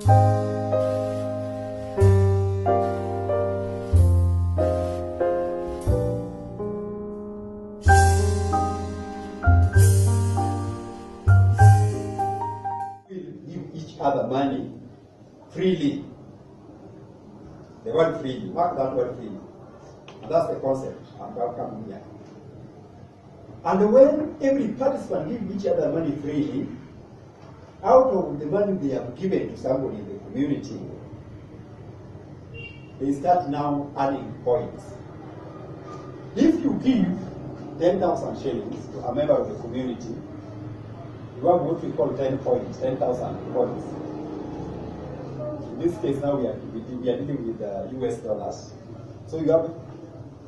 Give each other money freely. The word freely, mark that word freely. And that's the concept I'm coming here. And when every participant gives each other money freely, out of the money they have given to somebody in the community, they start now earning points. If you give 10,000 shillings to a member of the community, you have what we call 10 points, 10,000 points. In this case now we are dealing with US dollars. So you have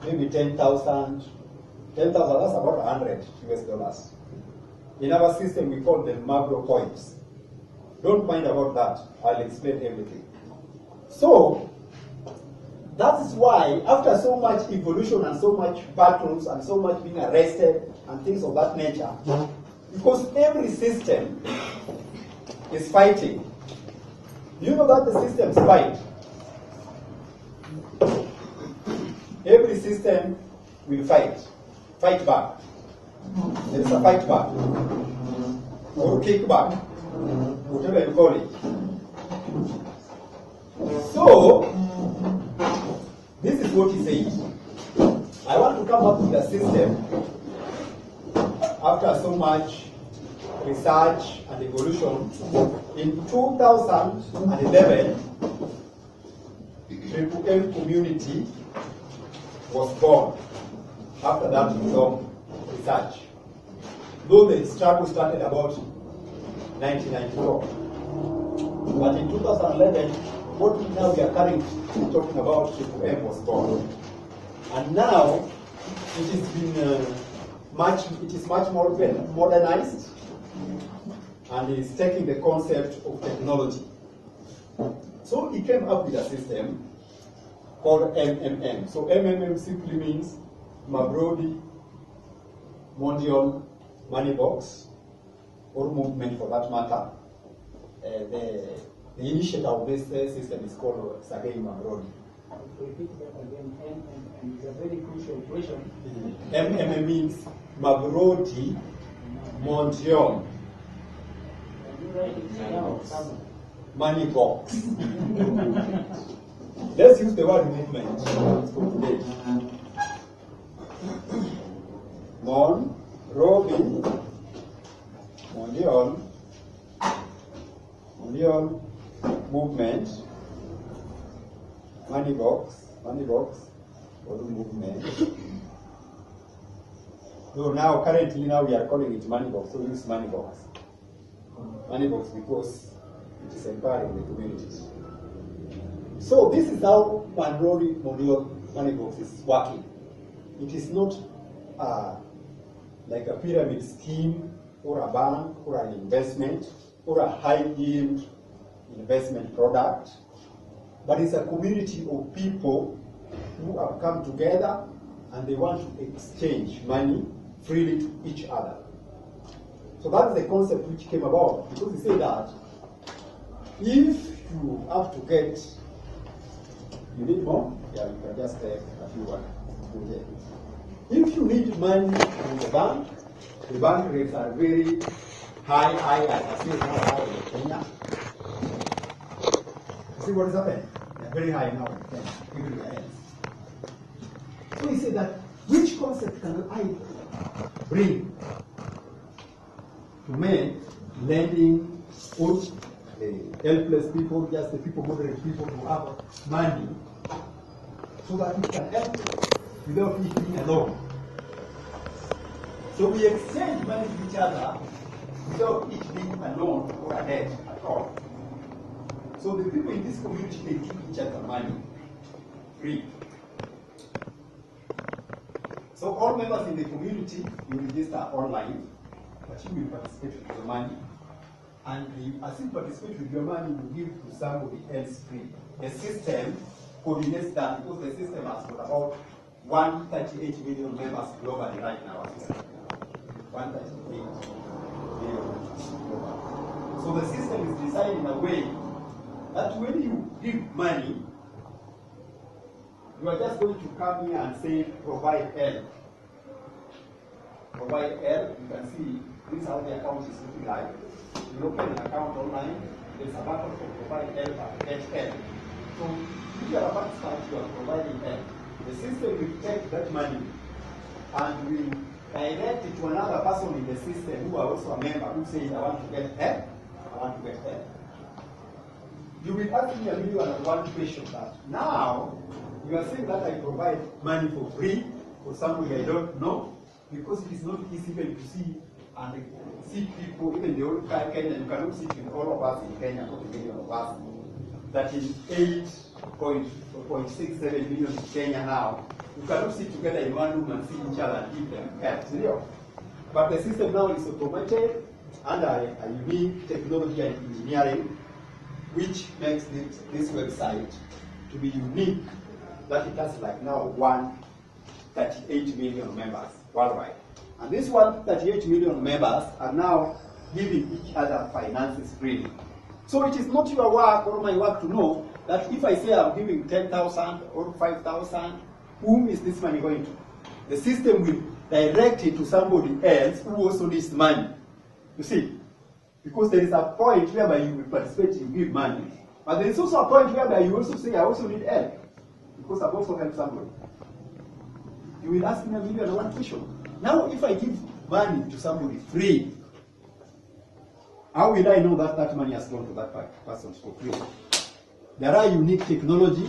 maybe 10,000, that's about 100 US dollars. In our system we call them macro points. Don't mind about that, I'll explain everything. So, that is why after so much evolution and so much battles and so much being arrested and things of that nature, because every system is fighting. You know that the systems fight. Every system will fight back. There is a fight back, or kick back, whatever you call it. So, this is what he said. I want to come up with a system after so much research and evolution. In 2011, Triple M community was born. After that, some research. Though the struggle started about 1994. But in 2011, what now we are currently talking about, Triple M was born. And now, it has been much more modernized, and is taking the concept of technology. So he came up with a system called MMM. So MMM simply means Mabrodi Mondial Money Box, or movement for that matter. The initiator of this system is called Sergei Mabrodi. Repeat that again. MMM is a very crucial question. MMM means Mabrodi Mondial Money Box. Let's use the word movement for today. Mondial movement, money box, or movement. So now, currently, we are calling it money box. So we use money box. Money box because it is empowering the communities. So this is how Mondial Money Box is working. It is not like a pyramid scheme or a bank or an investment or a high yield investment product, but it's a community of people who have come together and they want to exchange money freely to each other. So that's the concept which came about, because he said that if you have to get, you need more? Yeah, you can just take a few ones. Okay. If you need money from the bank rates are very high, I see now high in Kenya. See what is happening? They are very high now in Kenya, everywhere else. So he said that, which concept can I bring to make lending or the helpless people, just the people, moderate people who have money, so that we can help them without each being alone. So we exchange money to each other without each being alone or a debt at all. So the people in this community, they give each other money free. So all members in the community, you register online, but you will participate with your money. And as you participate with your money, you give to somebody else free. The system coordinates that, because the system has got about 138 million members globally right now. 138 million globally. So the system is designed in a way that when you give money, you are just going to come here and say provide L. Provide L, you can see this is how the account is looking like. You open an account online, there's a button for provide L and HL. So if you are a bank staff, you are providing L. The system will take that money and will direct it to another person in the system who are also a member who says, I want to get L, I want to get L. You will ask me a million and one question that now you are saying that I provide money for free for somebody I don't know, because it is not easy even to see and see people, even the whole Kenya, you cannot sit with all of us in Kenya, 40 million of us, that in 8.67 million in Kenya now, you cannot sit together in one room and see each other and give them help. But the system now is automated under a unique technology and engineering, which makes this website to be unique, that it has like now 138 million members worldwide. And these 138 million members are now giving each other finances freely. So it is not your work or my work to know that if I say I'm giving 10,000 or 5,000, whom is this money going to? The system will direct it to somebody else who also needs money. You see? Because there is a point whereby you will participate, you give money. But there is also a point whereby you also say, I also need help. Because I've also helped somebody. You will ask me a million and one question. Now, if I give money to somebody free, how will I know that that money has gone to that person for free? There are unique technology.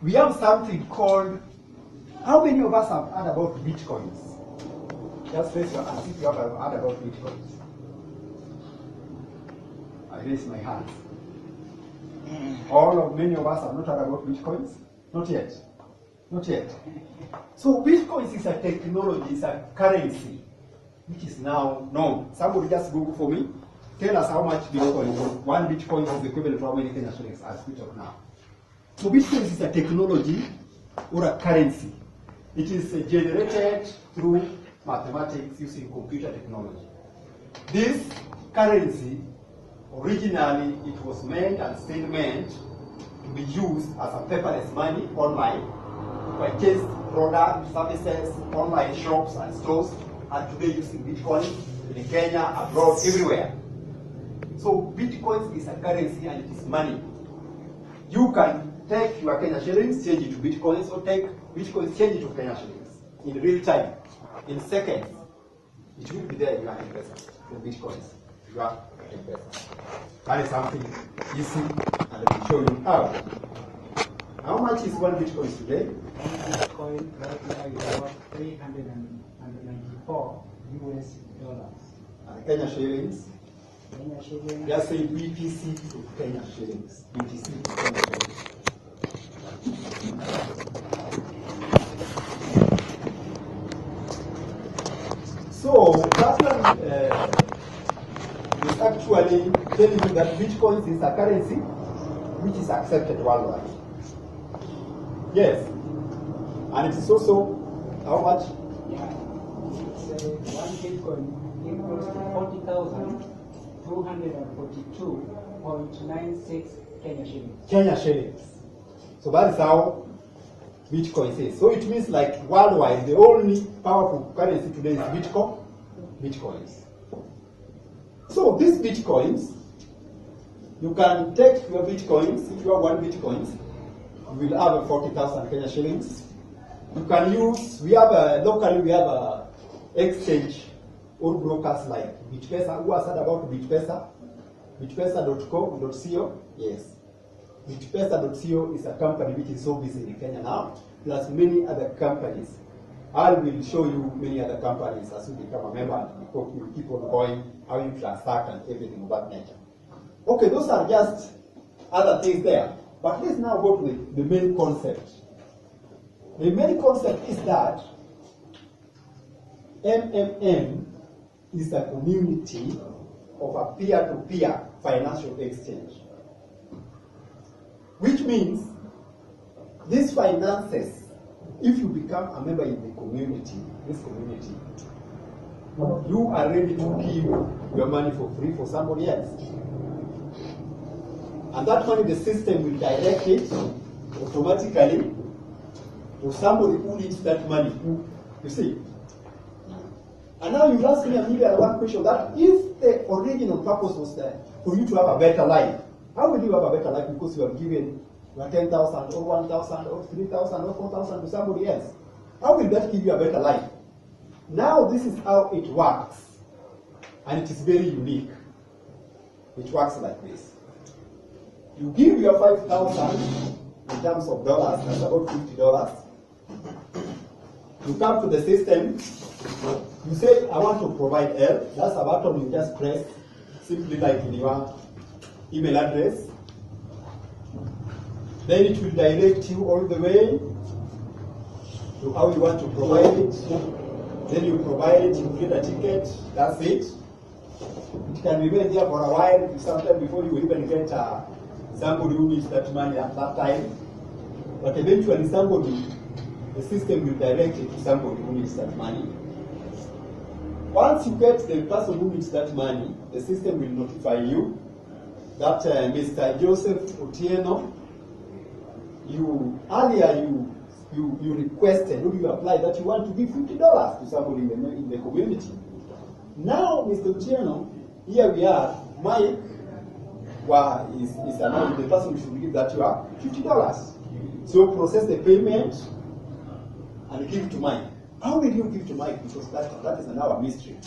We have something called, how many of us have heard about bitcoins? Just raise your hand if you have heard about bitcoins. I raise my hand. Many of us have not heard about bitcoins? Not yet. Not yet. So bitcoins is a technology, it's a currency, which is now known. Somebody just Google for me. Tell us how much bitcoin is. One bitcoin is equivalent to how many Kenya shillings as we talk now. So bitcoins is a technology or a currency. It is generated through mathematics using computer technology. This currency, originally it was meant and still meant to be used as a paperless money online, to purchase products, services, online shops and stores, and today using Bitcoin in Kenya, abroad, everywhere. So Bitcoin is a currency and it is money. You can take your Kenya shillings, change it to Bitcoins, or take Bitcoins, change it to Kenya shillings in real time, in seconds. It will be there in your M-Pesa for Bitcoins. You are M-Pesa. That is something easy, and I will show you how. How much is one Bitcoin today? One Bitcoin right now is about 394 US dollars. And Kenya shillings? Kenya shillings. Just say BTC to Kenya shillings. BTC to Kenya shillings. So that one is actually telling you that Bitcoin is a currency which is accepted worldwide. Yes. And it is also how much? Yeah. It's one Bitcoin equals to 40,242.96 Kenya shillings. Kenya shillings. So that is how Bitcoin is. So it means like worldwide, the only powerful currency today is Bitcoins. So these Bitcoins, you can take your Bitcoins, if you have one Bitcoin, you will have 40,000 Kenya shillings. You can use, locally we have a exchange or brokers like BitPesa. Who has heard about BitPesa? BitPesa.co.co? Yes. BitPesa.co is a company which is so busy in Kenya now, plus many other companies. I will show you many other companies as you become a member and you keep on going, how you transact and everything of that nature. Okay, those are just other things there. But let's now go to the main concept. The main concept is that MMM is a community of a peer-to-peer financial exchange. Which means these finances, if you become a member in the community, this community, you are ready to give your money for free for somebody else. And that money, the system will direct it automatically to somebody who needs that money. You see? And now you ask me immediately one question, that if the original purpose was there for you to have a better life, how will you have a better life because you have given your 10,000 or 1,000 or 3,000 or 4,000 to somebody else? How will that give you a better life? Now this is how it works. And it is very unique. It works like this. You give your 5,000 in terms of dollars, that's about $50. You come to the system, you say, I want to provide help. That's a button you just press, simply like in your email address. Then it will direct you all the way to how you want to provide it. Then you provide it, you get a ticket, that's it. It can remain there for a while, sometime before you even get somebody who needs that money at that time. But eventually the system will direct it to somebody who needs that money. Once you get the person who needs that money, the system will notify you that Mr. Joseph Otieno, earlier you requested, or you applied that you want to give $50 to somebody in the community. Now, Mr. Otieno, here we are, Mike is the person who should give that you are $50. So process the payment and give to Mike. How will you give to Mike? Because that is now a mystery.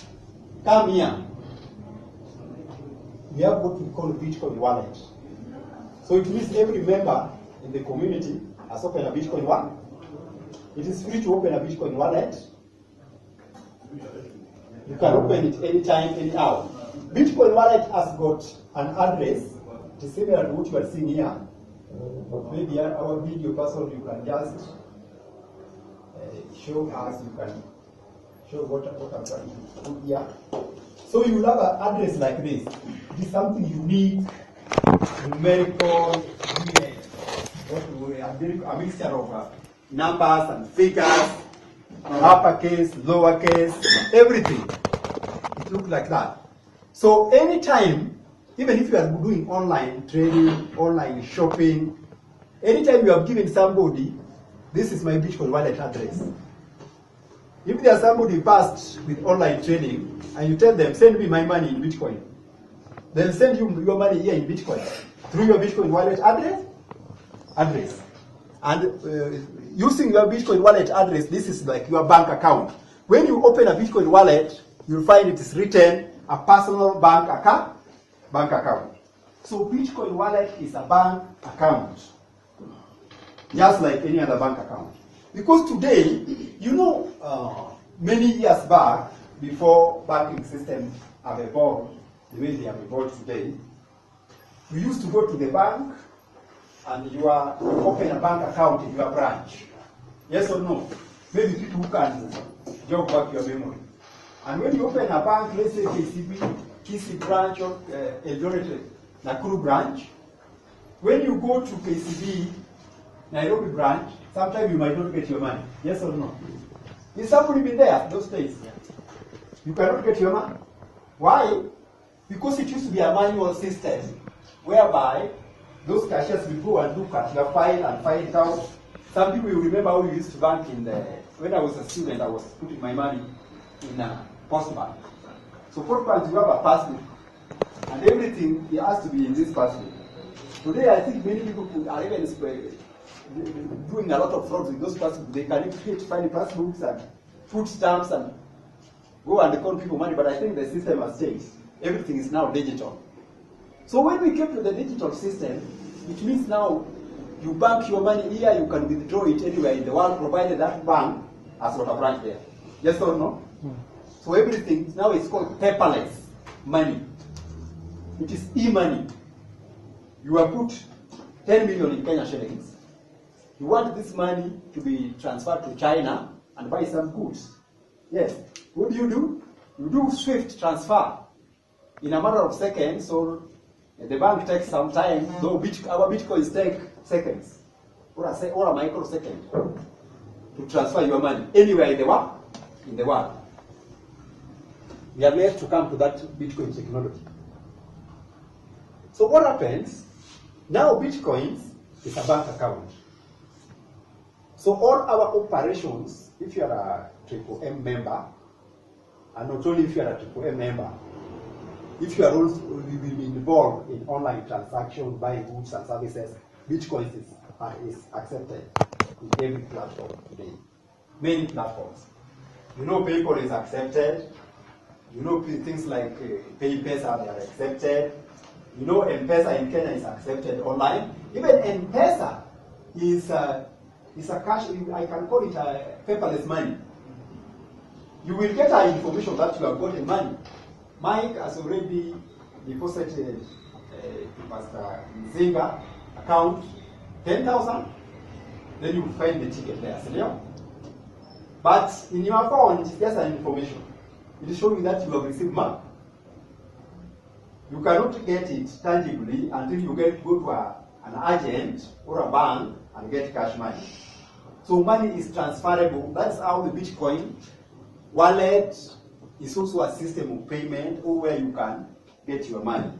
Come here. We have what we call a Bitcoin wallet. So it means every member in the community has opened a Bitcoin wallet. It is free to open a Bitcoin wallet. You can open it anytime, anyhow. Bitcoin wallet has got an address. It is similar to what you are seeing here. Maybe our video person, you can just show us, you can show what I'm trying to do here. So you will have an address like this. It is something unique, numerical, a mixture of numbers and figures, uppercase, lowercase, everything. It looks like that. So anytime, even if you are doing online trading, online shopping, anytime you have given somebody, this is my Bitcoin wallet address. If there's somebody passed with online trading, and you tell them, send me my money in Bitcoin, they'll send you your money here in Bitcoin, through your Bitcoin wallet address. And using your Bitcoin wallet address, this is like your bank account. When you open a Bitcoin wallet, you'll find it is written a personal bank account. So Bitcoin wallet is a bank account, just like any other bank account. Because today, many years back, before banking systems have evolved the way they have evolved today, we used to go to the bank and you open a bank account in your branch. Yes or no? Maybe people who can jog back your memory. And when you open a bank, let's say KCB branch or Nakuru branch, when you go to KCB Nairobi branch, sometimes you might not get your money. Yes or no? Is somebody been there those days? You cannot get your money. Why? Because it used to be a manual system whereby those cashiers will go and look at your file and find out. Some people, you remember how you used to bank when I was a student, I was putting my money in a postbank. So postbank, you have a passbook, and everything it has to be in this passbook. Today, I think many people are even doing a lot of frauds with those passbooks. They can create funny passbooks and put stamps and go and account people money, but I think the system has changed. Everything is now digital. So when we came to the digital system, it means now you bank your money here, you can withdraw it anywhere in the world, provided that bank has got a branch there. Yes or no? So everything now is called paperless money. It is e-money. You have put 10 million in Kenya shillings. You want this money to be transferred to China and buy some goods. Yes. What do? You do swift transfer in a matter of seconds, or the bank takes some time, though our bitcoins take seconds or a microsecond to transfer your money anywhere in the world. We are yet to come to that Bitcoin technology. So what happens Now Bitcoins is a bank account. So all our operations, if you are a MMM member, and not only if you are a MMM member, if you are also will be involved in online transactions, buying goods and services, Bitcoins is accepted in every platform today. Many platforms. You know, PayPal is accepted. You know, things like PayPesa, they are accepted. You know, M-Pesa in Kenya is accepted online. Even M-Pesa is a cash, I can call it a paperless money. You will get our information that you have gotten money. Mike has already deposited Pastor Zinga account 10,000. Then you will find the ticket there. But in your phone, it is just an information. It is showing that you have received money. You cannot get it tangibly until you go to an agent or a bank and get cash money. So money is transferable. That's how the Bitcoin wallet is also a system of payment or where you can get your money.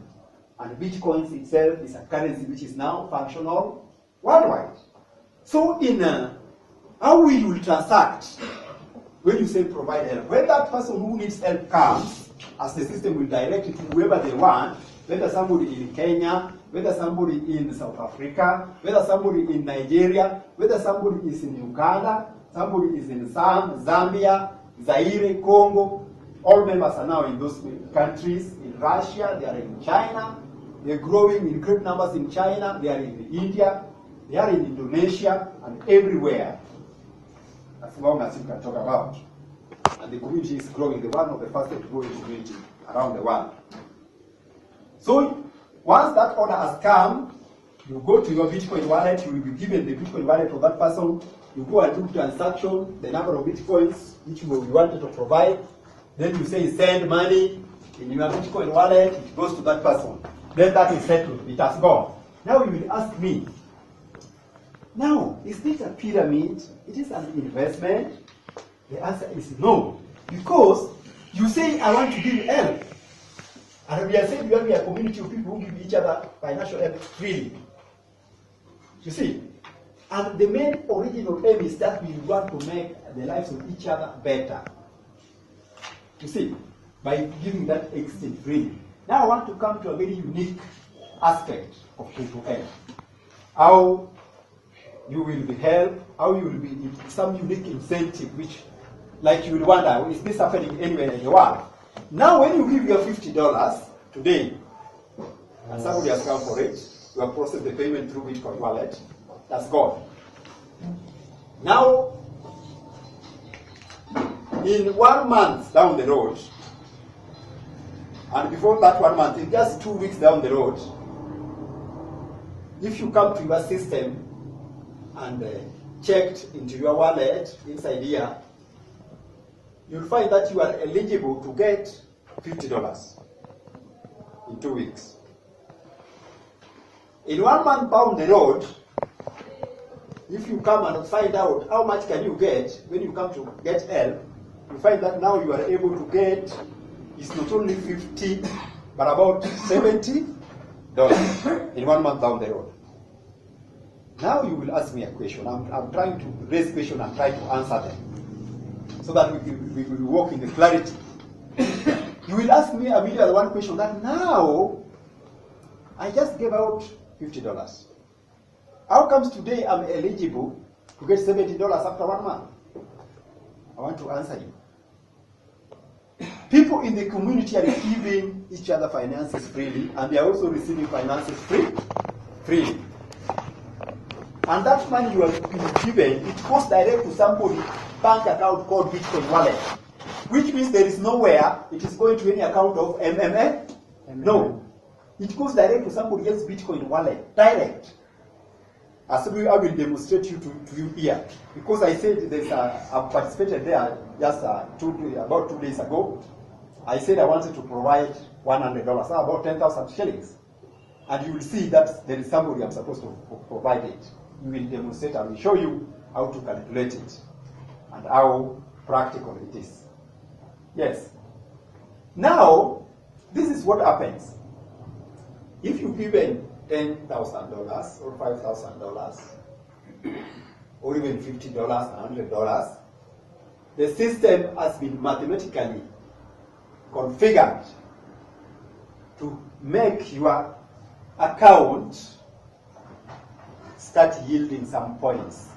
And Bitcoin itself is a currency which is now functional worldwide. So in how will you transact when you say provide help? When that person who needs help comes, as the system will direct it to whoever they want, whether somebody in Kenya, whether somebody in South Africa, whether somebody in Nigeria, whether somebody is in Uganda, somebody is in Zambia, Zaire, Congo, all members are now in those countries. In Russia, they are in China, they're growing in great numbers in China, they are in India, they are in Indonesia, and everywhere, as long as you can talk about. And the community is growing, the one of the fastest growing community around the world. So once that order has come, you go to your Bitcoin wallet, you will be given the Bitcoin wallet of that person, you go and do transaction, the number of Bitcoins which you wanted to provide, then you say send money in your Bitcoin wallet, it goes to that person. Then that is settled, it has gone. Now you will ask me, now, is this a pyramid? It is an investment? The answer is no. Because you say, I want to give help. And we are saying we are a community of people who give each other financial help freely. You see? And the main original aim is that we want to make the lives of each other better. You see? By giving that exchange freely. Now I want to come to a very unique aspect of people help. How you will be helped, how you will be some unique incentive which, like you will wonder, is this happening anywhere in the world? Now when you give your $50 today, and somebody has come for it, you have processed the payment through Bitcoin wallet, that's gone. Now, in 1 month down the road, and before that 1 month, in just 2 weeks down the road, if you come to your system and checked into your wallet inside here, you'll find that you are eligible to get $50 in 2 weeks. In 1 month down the road, if you come and find out how much can you get when you come to get help, you find that now you are able to get, it's not only 50, but about $70 in 1 month down the road. Now you will ask me a question. I'm trying to raise questions and try to answer them so that we will walk in the clarity. You will ask me immediately one question that now I just gave out $50. How comes today I'm eligible to get $70 after 1 month? I want to answer you. People in the community are giving each other finances freely, and they are also receiving finances freely. And that money you have been given, it goes direct to somebody's bank account called Bitcoin wallet, which means there is nowhere it is going to any account of MMM. No, it goes direct to somebody else's Bitcoin wallet, direct. As I will demonstrate to you here, because I said there's I participated there just about 2 days ago. I said I wanted to provide $100, about 10,000 shillings, and you will see that there is somebody I'm supposed to provide it. We will demonstrate and will show you how to calculate it and how practical it is. Yes. Now, this is what happens. If you given $10,000 or $5,000 or even $50, $100, the system has been mathematically configured to make your account start yielding some points.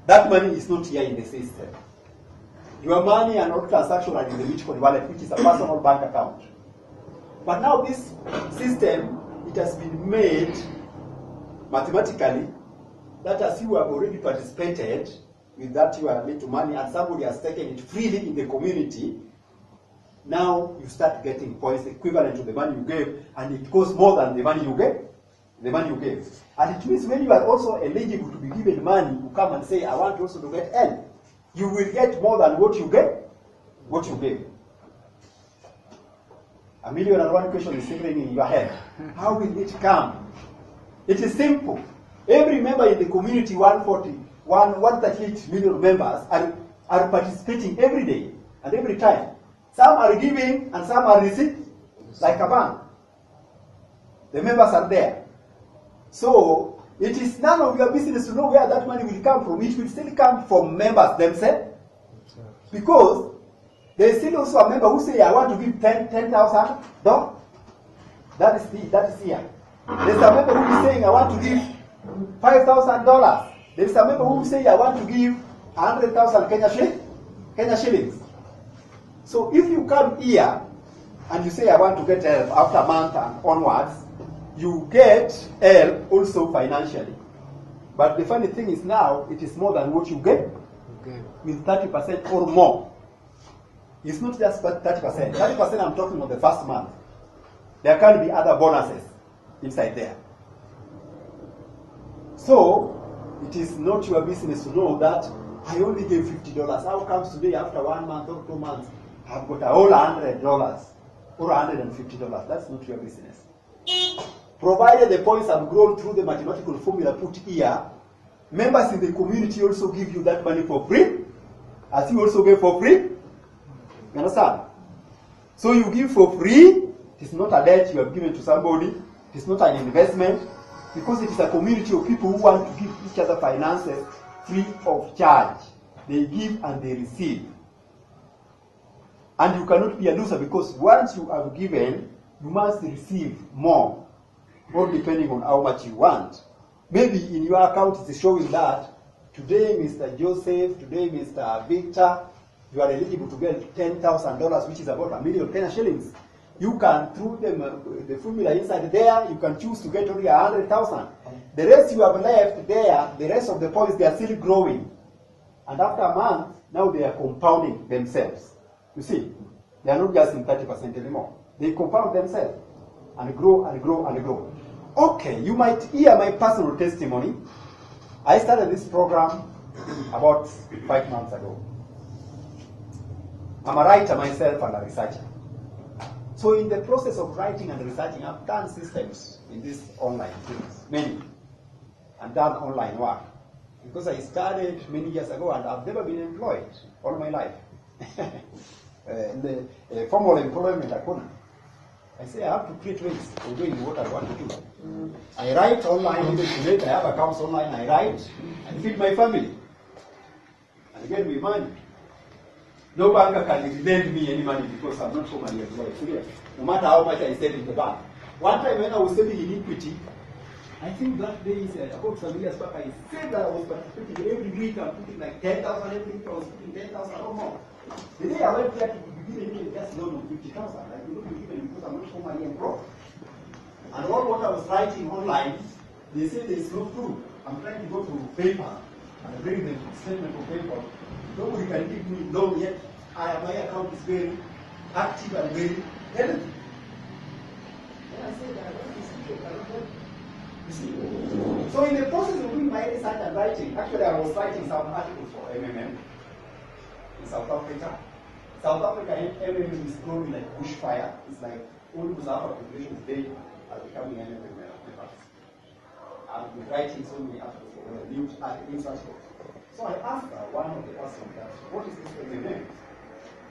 That money is not here in the system. Your money and all transactions are in the Bitcoin wallet, which is a personal bank account. But now this system, it has been made mathematically that as you have already participated with that your little money and somebody has taken it freely in the community, now you start getting points equivalent to the money you gave, and it costs more than the money you gave. And it means when you are also eligible to be given money, you come and say, I want also to get L. You will get more than what you gave. A million and one question is simmering in your head. How will it come? It is simple. Every member in the community, 138 million members, are participating every day and every time. Some are giving and some are receiving, like a bank. The members are there. So, it is none of your business to know where that money will come from. It will still come from members themselves. Because there is still also a member who say, I want to give $10,000. That is here. There is a member who is saying, I want to give $5,000. There is a member who say, I want to give 100,000 Kenya shillings. So if you come here and you say, I want to get help after a month and onwards, you get help also financially. But the funny thing is now, it is more than what you get, with 30% or more. It's not just 30%. 30% I'm talking about the first month. There can be other bonuses inside there. So, it is not your business to know that I only gave $50. How comes today, after 1 month or 2 months, I've got a whole $100 or $150? That's not your business. Provided the points have grown through the mathematical formula put here, members in the community also give you that money for free, as you also give for free. You understand? So you give for free. It is not a debt you have given to somebody. It is not an investment, because it is a community of people who want to give each other finances free of charge. They give and they receive. And you cannot be a loser, because once you have given, you must receive more, all depending on how much you want. Maybe in your account it is showing that today, Mr. Joseph, today, Mr. Victor, you are eligible to get $10,000, which is about 1 million Kenya shillings. You can, through the formula inside there, you can choose to get only 100,000. The rest you have left there, the rest of the points, they are still growing. And after a month, now they are compounding themselves. You see, they are not just in 30% anymore. They compound themselves and grow and grow and grow. Okay, you might hear my personal testimony. I started this program about 5 months ago. I'm a writer myself and a researcher. So in the process of writing and researching, I've done systems in these online things, many, and done online work. Because I started many years ago and I've never been employed all my life. In the formal employment, I say I have to create ways of doing what I want to do. I write online, even today, I have accounts online, I write and feed my family. And get me money. No banker can lend me any money because I'm not formally employed. No matter how much I save in the bank. One time when I was saving in equity, I think that day is about some years back, I said that I was participating every week. I'm putting like 10,000 every week. I was putting 10,000 or more. The day I went there to be given even just loan of 50,000, I could not be given because I'm not formally employed. And all what I was writing online, they say it's not true. I'm trying to go to paper and bring the statement of paper. Nobody can give me loan yet. My account is very active and very healthy. And I said, I want this people, I don't want. You see? So in the process of doing my research and writing, actually I was writing some articles for MMM in South Africa. South Africa, MMM is growing like bushfire. It's like almost our population today are becoming MMM members. I've been writing so many articles for new articles. So I asked one of the persons that, what is this MMM?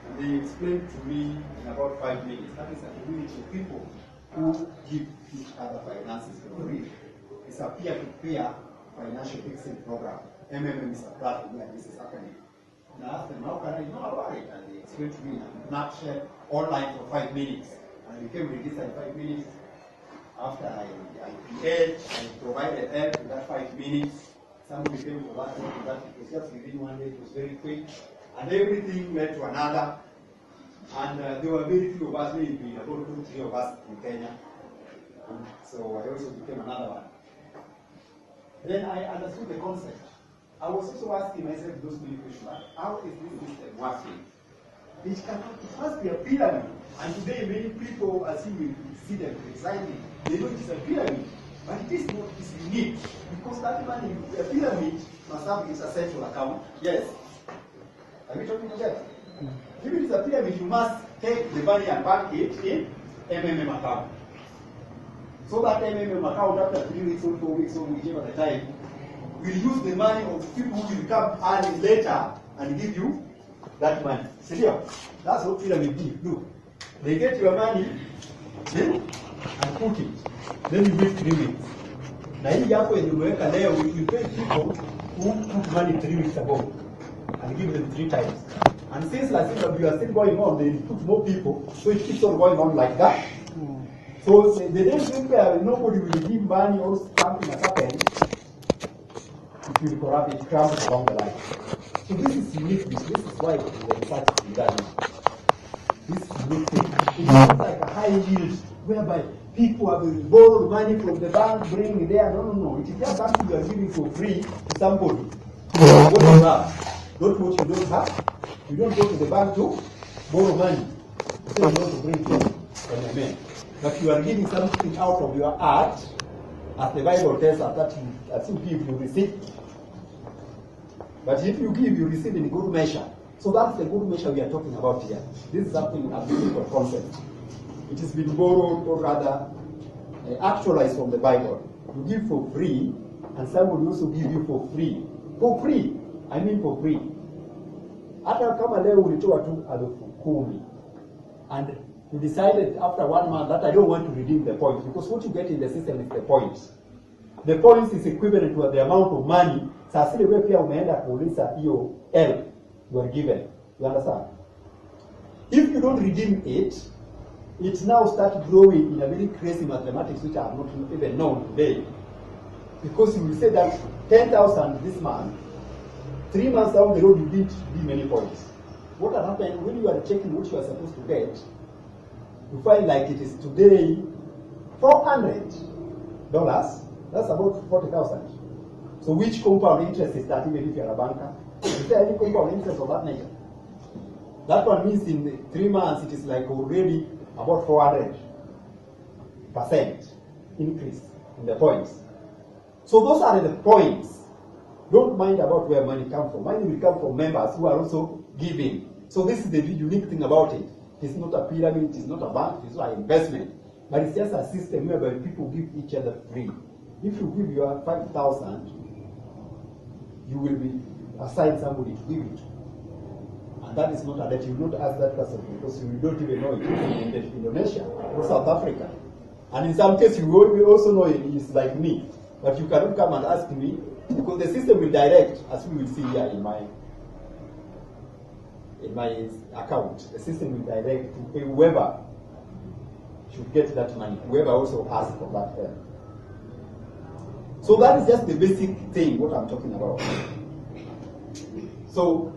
And they explained to me in about 5 minutes. That is a community of people who give each other finances for free. It's a peer-to-peer financial exchange program. MMM is a platform where this is happening. And I asked them, how can I know about it? And they explained to me in a nutshell, online for 5 minutes. And I became registered in 5 minutes. After I provided help in that 5 minutes. Somebody came to that, it was just within 1 day, it was very quick. And everything led to another. And there were very few of us, maybe about 2-3 of us in Kenya. And so I also became another one. Then I understood the concept. I was also asking myself those many questions. How is this system working? It must be a pyramid. And today many people, as you will see them criticizing, they know it's a pyramid. But it is not, it's unique. Because that money, a pyramid must have its central account. Yes. Are we talking together? If it is a pyramid, you must take the money and bank it in MMM account. So that MMM account, after 3 weeks or 4 weeks or whichever the time, will use the money of people who will come early later and give you that money. See here? That's what pyramid do. Look. They get your money and put it. Then you wait 3 weeks. Now hii hapo yenye umeweka leo, you pay people who put money 3 weeks ago and give them 3 times. And since last year you are still going on, they put more people, so it keeps on going on like that. So the day nobody will give money or something has happened, it will corrupt, it crumbles along the line. So this is unique. This is why the research is done. This is unique thing. It's not like a high yield whereby people have borrowed money from the bank, bring it there. No. It is just something you are giving for free to somebody. What you have, not what you don't have. You don't go to the bank to borrow money. You say you want to bring it from a man. But you are giving something out of your heart, as the Bible tells us that you give, you receive. But if you give, you receive in good measure. So that's the good measure we are talking about here. This is something, a biblical concept. It has been borrowed or rather actualized from the Bible. You give for free, and somebody also give you for free. For free. I mean for free. Hata kama leo ulitoa tu 10,000 and you decided after 1 month that I don't want to redeem the points, because what you get in the system is the points. The points is equivalent to the amount of money. Sasa ile wewe pia umeenda kuuliza hiyo help you are given. You understand? If you don't redeem it, it now starts growing in a very crazy mathematics which are not even known today. Because you will say that 10,000 this month, 3 months down the road you didn't give many points. What had happened when you are checking what you are supposed to get, you find like it is today $400. That's about 40,000. So which compound interest is that, even if you are a banker? Is there any compound interest of that nature? That one means in 3 months it is like already about 400% increase in the points. So those are the points. Don't mind about where money comes from. Money will come from members who are also giving. So this is the unique thing about it. It's not a pyramid, it's not a bank, it's not an investment. But it's just a system whereby people give each other free. If you give your 5,000, you will be assigned somebody to give it. And that is not a debt. You will not ask that person because you don't even know it in Indonesia or South Africa. And in some cases, you will also know it is like me. But you cannot come and ask me because the system will direct, as we will see here in my account. The system will direct to pay whoever should get that money, whoever also asks for that help. So that is just the basic thing, what I'm talking about. So,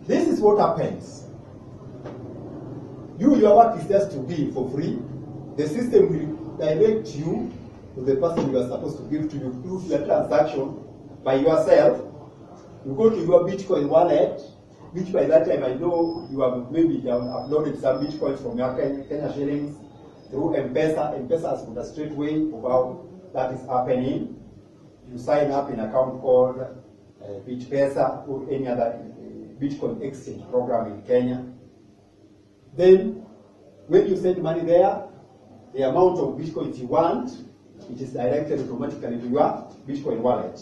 this is what happens. Your work is just to give for free. The system will direct you to the person you are supposed to give to. You do the transaction by yourself. You go to your Bitcoin wallet, which by that time I know you have maybe uploaded some Bitcoins from your Kenya shillings through M-Pesa. M-Pesa has got a straight way of how that is happening. You sign up in an account called BitPesa or any other Bitcoin exchange program in Kenya. Then, when you send money there, the amount of Bitcoins you want, it is directed automatically to your Bitcoin wallet.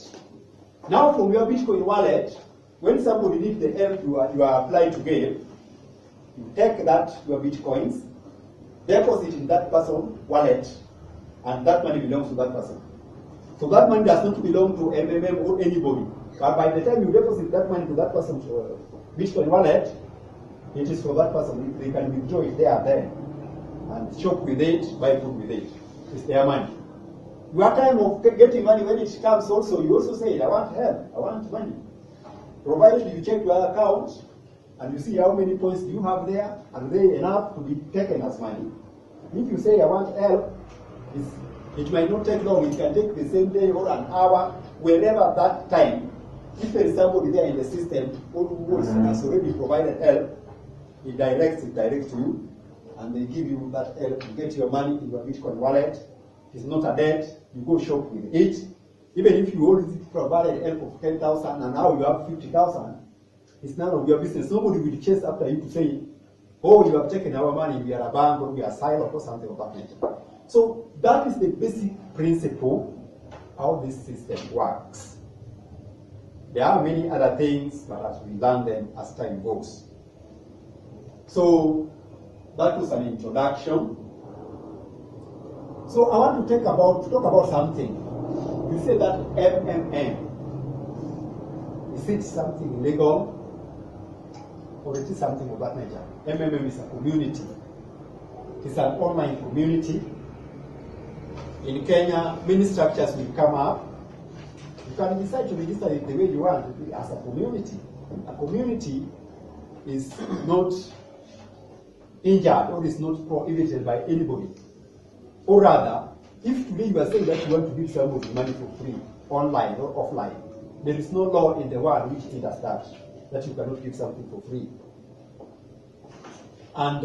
Now, from your Bitcoin wallet, when somebody needs the help you are applying to give, you take that, your Bitcoins, deposit in that person's wallet, and that money belongs to that person. So that money does not belong to MMM or anybody. But by the time you deposit that money to that person's Bitcoin wallet, it is for that person. They can withdraw it there and then, and shop with it, buy food with it. It's their money. Your time of getting money, when it comes also, you also say, I want help, I want money. Provided you check your account, and you see how many points you have there, are they enough to be taken as money? If you say, I want help, it might not take long. It can take the same day or an hour, wherever that time. If there is somebody there in the system who has already provided help, it directs to you, and they give you that help. You get your money in your Bitcoin wallet. It's not a debt. You go shop with it. Even if you already provided help of 10,000 and now you have 50,000, it's none of your business. Nobody will chase after you to say, oh, you have taken our money, we are a bank or we are silent or something of that nature. So that is the basic principle how this system works. There are many other things, but as we learn them as time goes. So that was an introduction. So I want to talk about something. You say that MMM. Is it something legal or it is something of that nature? MMM is a community. It's an online community. In Kenya, many structures will come up. You can decide to register it the way you want as a community. A community is not injured or is not prohibited by anybody. Or rather, if today you are saying that you want to give somebody money for free, online or offline, there is no law in the world which hinders that you cannot give something for free. And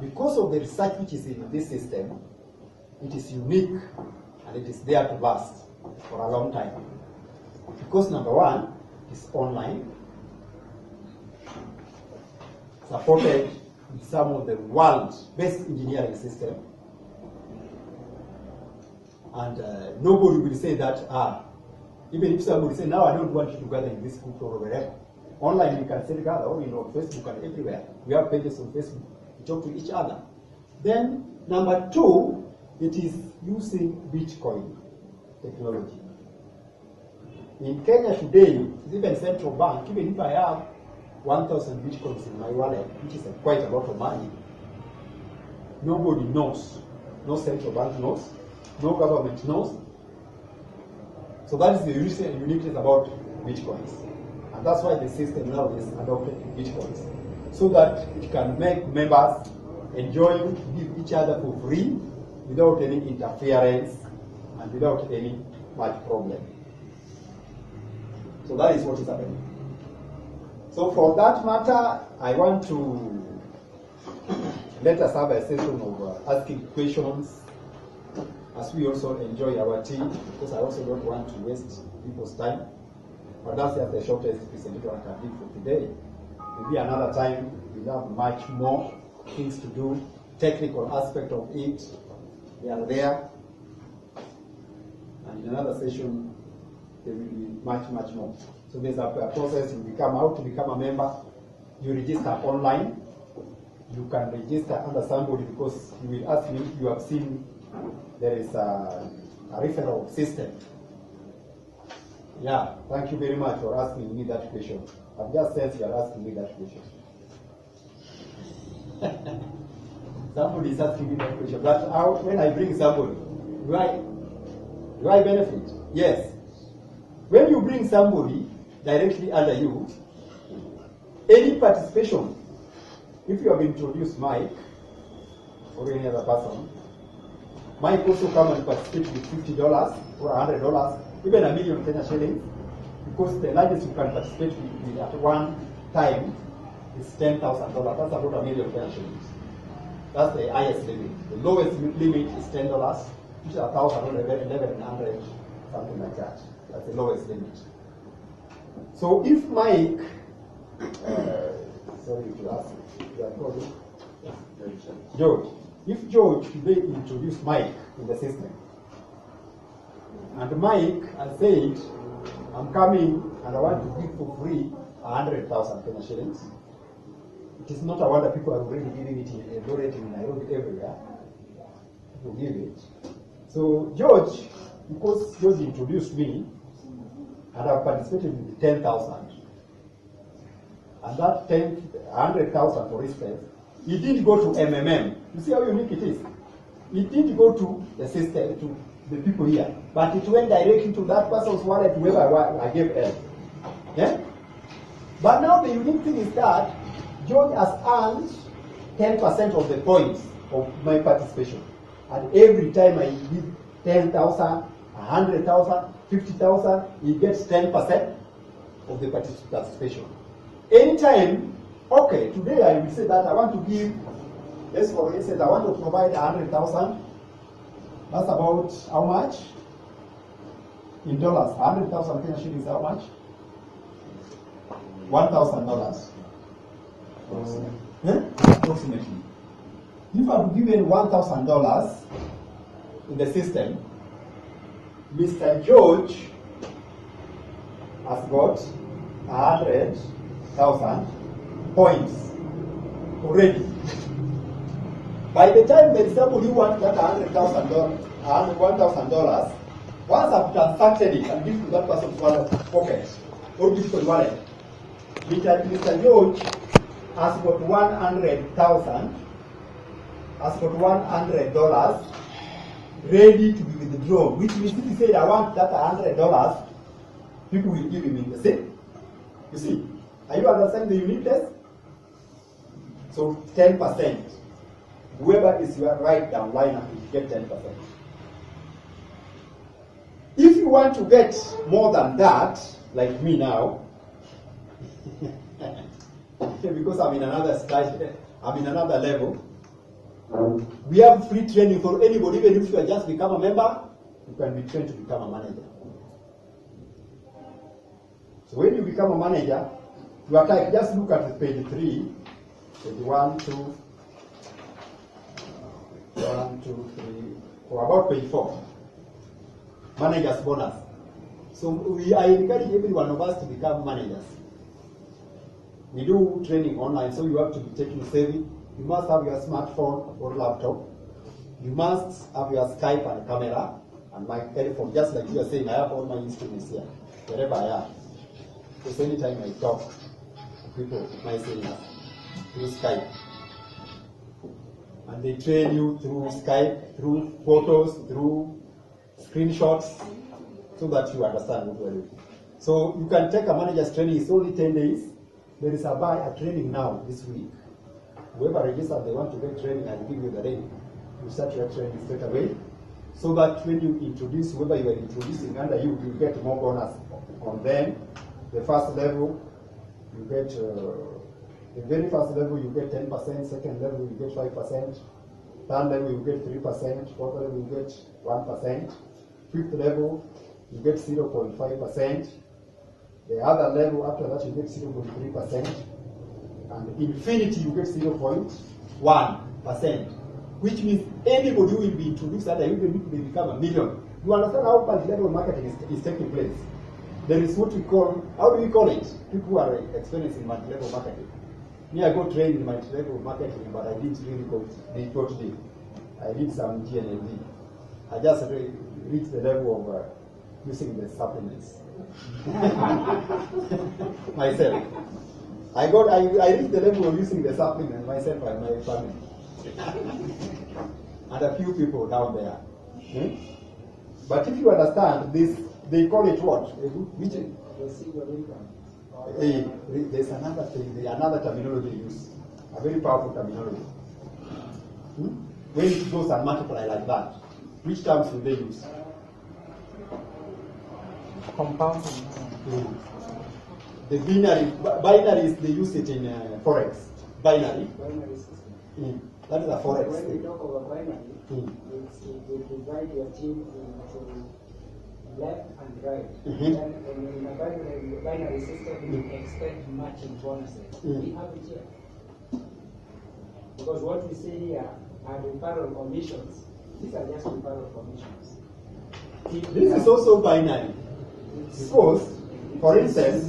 because of the research which is in this system, it is unique and it is there to last for a long time. Because number one, it's online, supported with some of the world's best engineering system. And nobody will say that, even if somebody say, now I don't want you to gather in this group or wherever. Online, you can still gather, or on Facebook and everywhere. We have pages on Facebook. We talk to each other. Then, number two, it is using Bitcoin technology. In Kenya today, even central bank, even if I have 1,000 Bitcoins in my wallet, which is quite a lot of money, nobody knows. No central bank knows. No government knows. So that is the uniqueness about Bitcoins. And that's why the system now is adopted Bitcoins. So that it can make members enjoy to give each other for free without any interference and without any much problem. So that is what is happening. So for that matter, I want to let us have a session of asking questions as we also enjoy our tea, because I also don't want to waste people's time. But that's just the shortest presentation I can give for today. Maybe another time we'll have much more things to do, technical aspect of it, they are there. And in another session, there will be much, much more. So there's a process. You become out to become a member. You register online. You can register under somebody because you will ask me if you have seen there is a referral system. Yeah, thank you very much for asking me that question. I've just sensed you are asking me that question. Somebody is asking me that question. But when I bring somebody, do I benefit? Yes. When you bring somebody directly under you, any participation, if you have introduced Mike or any other person, Mike also come and participate with $50 or $100, even a million Kenya shillings, because the largest you can participate with at one time is $10,000. That's about a million Kenya shillings. That's the highest limit. The lowest limit is $10, which is 1,000 or 1,100, something like that. That's the lowest limit. So if Mike, sorry to ask, you are called George. If George today introduced Mike in the system, and Mike has said, I'm coming and I want to give for free 100,000 Kenya shillings, it is not a wonder people are already giving it in Eldoret, in Nairobi, everywhere. people give it. So George, because George introduced me, and I've participated in 10,000, and that 100,000 for instance, it didn't go to MMM. You see how unique it is? It didn't go to the system, to the people here, but it went directly to that person's wallet, whoever I gave help. Yeah? But now the unique thing is that George has earned 10% of the points of my participation. And every time I give 10,000, 100,000, 50,000, he gets 10% of the participation. Anytime, okay, today I will say that I want to give, let's for instance, I want to provide 100,000. That's about how much? In dollars, 100,000 Kenya shillings, how much? $1,000. Approximately. If I'm given $1,000 in the system, Mr. George has got 100,000 points already. By the time there is somebody who wants that $100,000, $1,000, once I've transacted it and give to that person's wallet pocket or give to the wallet, Mr. George has got 100,000, has got $100 ready to be withdrawn, which means if he said, I want that $100, people will give him in the same. You see, are you understanding the uniqueness? So 10%. Whoever is your right down liner will get 10%. If you want to get more than that, like me now, because I'm in another stage, I'm in another level, we have free training for anybody. Even if you have just become a member, you can be trained to become a manager. So when you become a manager, you are type, just look at page 3, page 1, 2, 1, 2, 3, or about page 4. Manager's bonus. So I encourage every one of us to become managers. We do training online, so you have to be taking savvy. You must have your smartphone or laptop. You must have your Skype and camera and my telephone. Just like you are saying, I have all my instruments here, wherever I am. Because anytime I talk to people, my seniors, through Skype. And they train you through Skype, through photos, through screenshots, so that you understand what we're doing. So you can take a manager's training, it's only 10 days. There is a training now this week. Whoever registered, they want to get training, I'll give you the link. You start your training straight away, so that when you introduce whoever you are introducing under you, you get more bonus on them. The first level, you get, the very first level, you get 10%, second level, you get 5%, third level, you get 3%, fourth level, you get 1%, fifth level, you get 0.5%, the other level after that, you get 0.3%, and infinity, you get 0.1%, which means anybody who will be introduced that even if they become a million. You understand how multi-level marketing is taking place? There is what we call, how do we call it? People who are experiencing multi-level marketing. Me, I got trained in multi-level marketing, but I didn't really go deep. I did some GNLD. I just reached the level of using the supplements. Myself. I reached the level of using the supplement myself and my family. And a few people down there. But if you understand this, they call it what? Which? There's another thing, another terminology they use. A very powerful terminology. When it goes and multiply like that, which terms will they use? Compounding. The binaries, they use it in Forex. Binary. Binary system. That is a Forex. When we talk about binary, it's you divide your team into left and right. And in a binary system, we expect matching bonuses. We have it here. Because what we see here are referral commissions. These are just referral commissions. This is also binary. Because, for instance,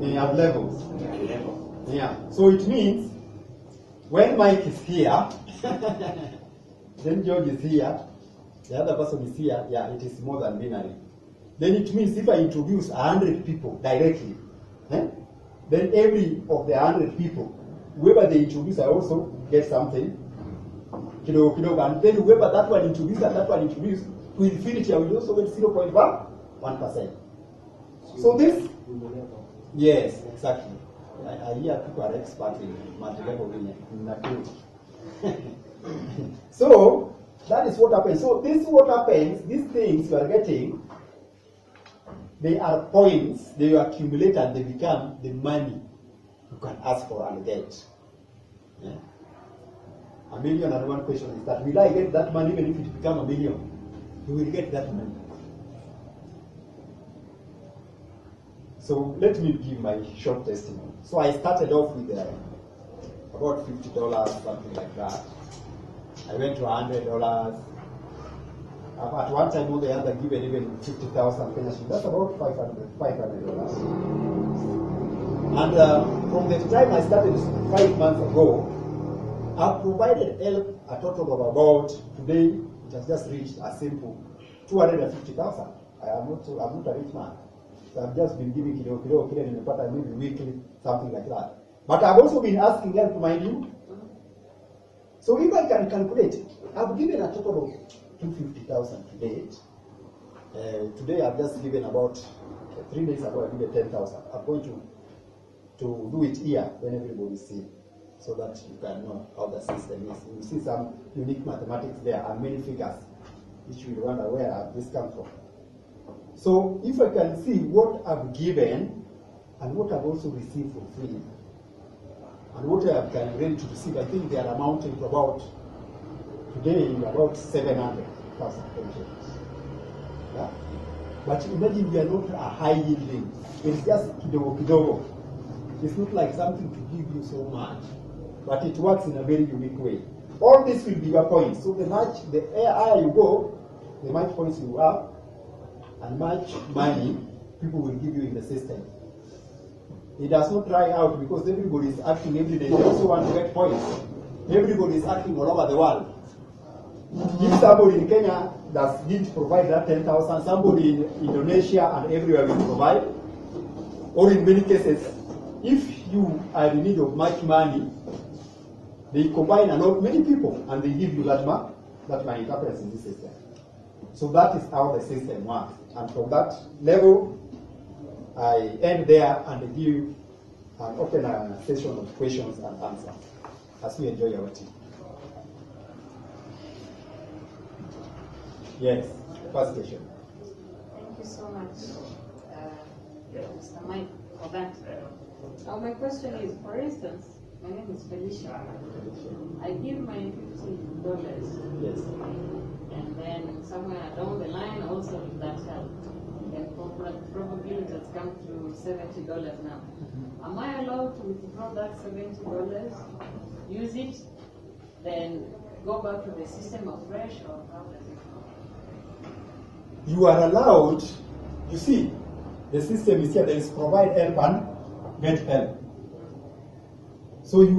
they have levels. Yeah. So it means when Mike is here, then George is here, the other person is here, yeah, it is more than binary. Then it means if I introduce 100 people directly, then every of the 100 people, whoever they introduce, I also get something. And then whoever that one introduced and that one introduced, to infinity, I will also get 0.1%. So this, yes, exactly. I hear people are expert in multi-level in Nakuru. So that is what happens. So this is what happens. These things you are getting, they are points. They accumulate and they become the money you can ask for and get. Yeah? 1,000,001 question is that will I get that money even if it become 1 million? You will get that money. So let me give my short testimony. So I started off with about $50, something like that. I went to $100. At one time, all the other given even 50,000 Kenya shillings. That's about $500. And from the time I started 5 months ago, I've provided help a total of about, today it has just reached a simple 250,000. I'm not a rich man. So I've just been giving kilo maybe weekly, something like that. But I've also been asking help, mind you. So if I can calculate, I've given a total of 250,000 to date. Today I've just given about 3 days ago. I did 10,000. I'm going to do it here when everybody sees, so that you can know how the system is. You see some unique mathematics there and many figures, which you will wonder where this comes from. So if I can see what I've given and what I've also received for free, and what I have been ready to receive, I think they are amounting to about, today, about 700,000 pensions. Yeah? But imagine we are not a high yielding. It's just kidogo. It's not like something to give you so much, but it works in a very unique way. All this will be your points. So the higher you go, the much points you have, and much money people will give you in the system. It does not dry out because everybody is acting every day. They also want to get points. Everybody is acting all over the world. If somebody in Kenya didn't provide that 10,000, somebody in Indonesia and everywhere will provide. Or in many cases, if you are in need of much money, they combine many people and they give you that money. That money happens in this system. So that is how the system works. And from that level, I end there and give and open a session of questions and answers as we enjoy our tea. Yes, first question. Thank you so much, Mr. Mike, for that. Now my question is, for instance, my name is Felicia. I give my $50. Yes. And then somewhere down the line also with that help. And probably it has come to $70 now. Am I allowed to withdraw that $70, use it, then go back to the system afresh, or how does it work? You are allowed, you see, the system is here, there is provide help and get help. So you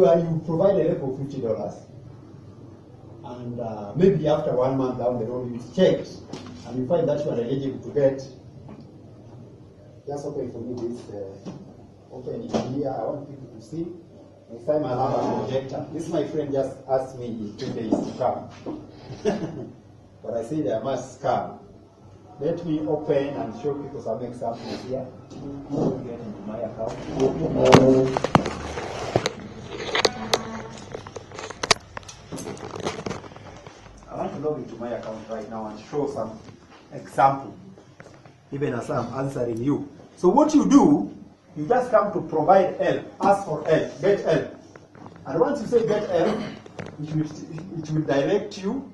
provide a help of $50, and maybe after 1 month down the road you check and you find that you are eligible to get. Just open for me this, open it here. I want people to see. Next time I'll have a projector. This my friend just asked me in 2 days to come. But I said I must come. Let me open and show people some examples here. Who will get into my account? I want to log into my account right now and show some example, even as I'm answering you. So what you do, you just come to provide help, ask for help, get help. And once you say get help, it will direct you.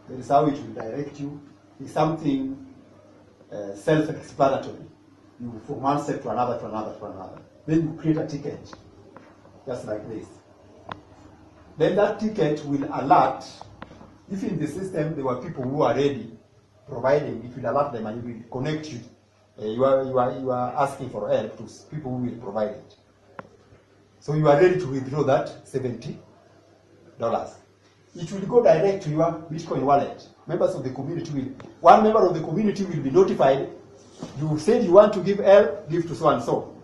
That is how it will direct you. It's something self-explanatory. You from one step to another, to another, to another. Then you create a ticket, just like this. Then that ticket will alert. If in the system there were people who are ready providing, it will alert them and it will connect you. You are asking for help to people who will provide it. So you are ready to withdraw that $70. It will go direct to your Bitcoin wallet. Members of the community one member of the community will be notified. You said you want to give help, give to so and so.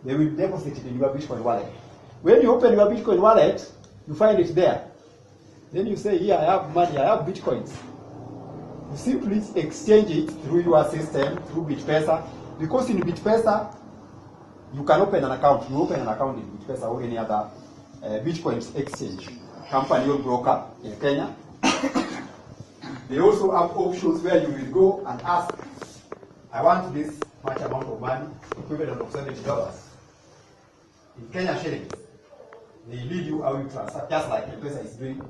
They will deposit it in your Bitcoin wallet. When you open your Bitcoin wallet, you find it there. Then you say, here, I have money, I have Bitcoins. You simply exchange it through your system, through BitPesa. Because in BitPesa, you can open an account. You open an account in BitPesa or any other Bitcoins exchange company or broker in Kenya. They also have options where you will go and ask, I want this much amount of money, equivalent of $70. In Kenya shillings, they lead you how you transfer, just like M-Pesa is doing